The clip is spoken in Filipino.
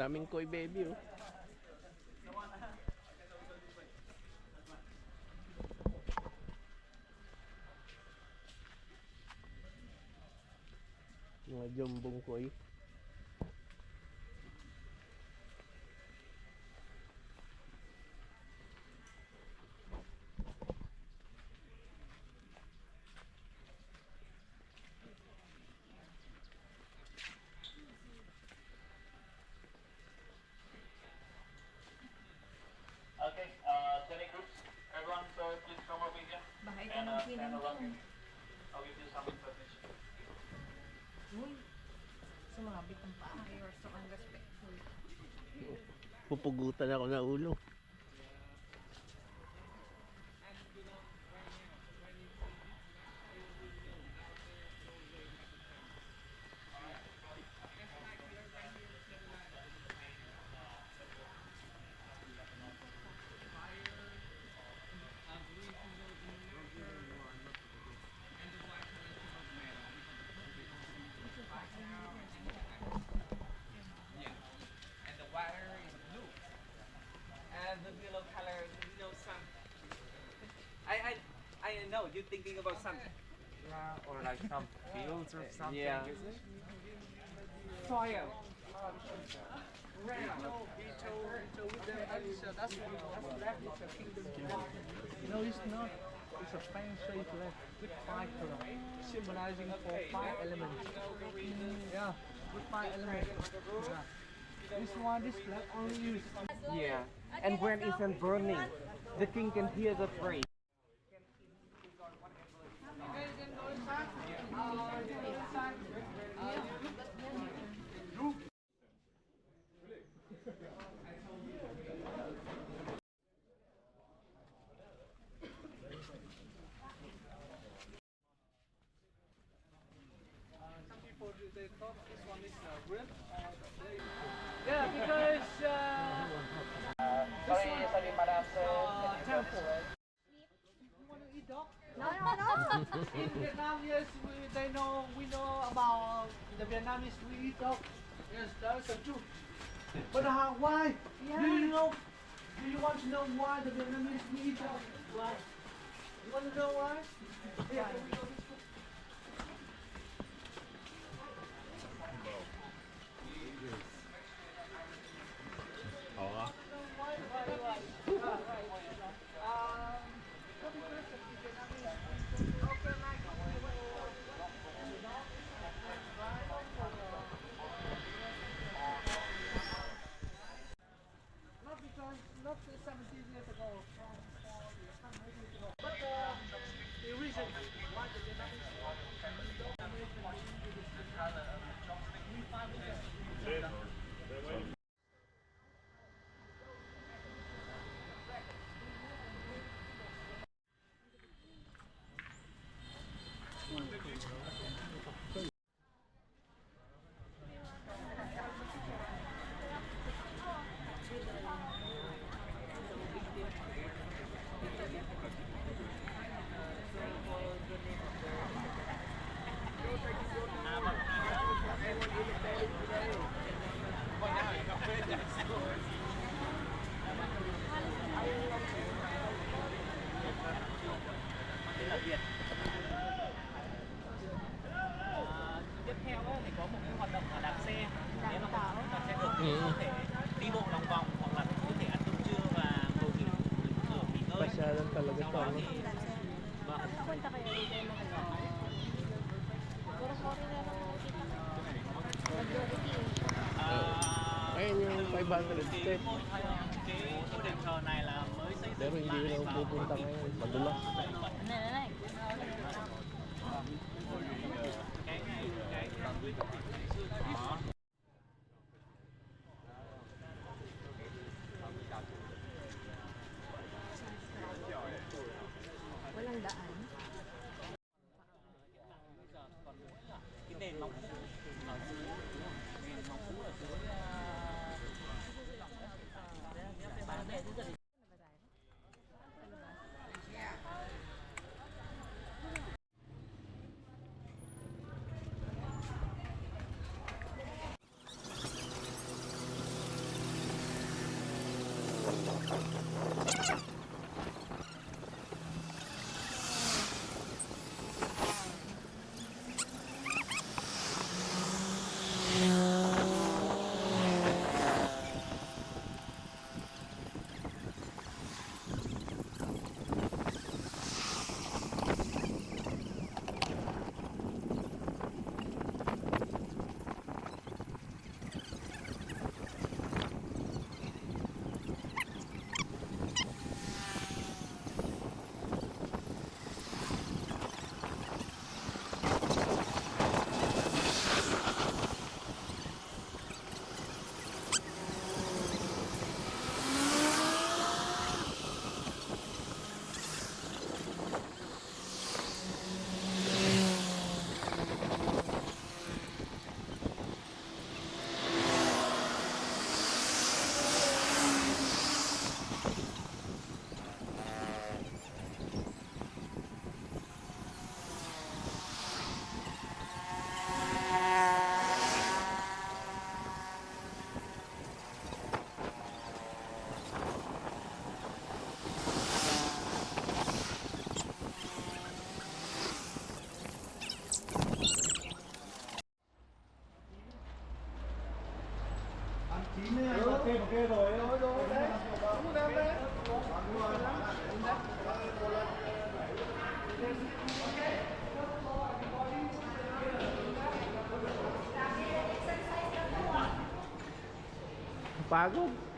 Daming koi baby oh. Mga jumbong koi. Okay, 20 groups. Everyone, so please come over here. Bahay ka ng feeling ko. I'll give you some information. Uy, sumabit ang paa. You're so unrespectful. Pupugutan ako na ulo. I know you're thinking about something. Yeah, or like some fields or something. Yeah. Is it? Soil. No, it's not. It's a feng shui flag with 5 colors, symbolizing for 5 elements. Yeah, with 5 elements. Yeah. This flag only used. Yeah. And when it's burning, the king can hear the praise. They thought this one is real. Yeah, because temple. You want to eat dog? No, no, no. In Vietnam, yes, we know about the Vietnamese. We eat dog. Yes, that's the truth. But why? Yeah. Do you know? Do you want to know why the Vietnamese we eat dog? Why? You want to know why? Yeah. Not 17 years ago, but the reason why the Vietnamese Tiếp theo thì có một cái hoạt động là đạp xe. Nếu mà đạp xe được thì có thể đi bộ lòng vòng hoặc là có thể ăn cơm trưa và ngồi nghỉ ngơi. Pasyalan talaga Sau to. đó No? thì vâng. Punta kayo dito yung mga tao. Siguro foreigner ang kita. Majority. Ayun yung 500 steps. Cái đền thờ này là mới xây Pero dựng hindi lại na vào pupunta ngayon. Madulas. Nanay. Walang daan. cái nền móng cũ ở dưới nền móng cũ ở dưới Pagod.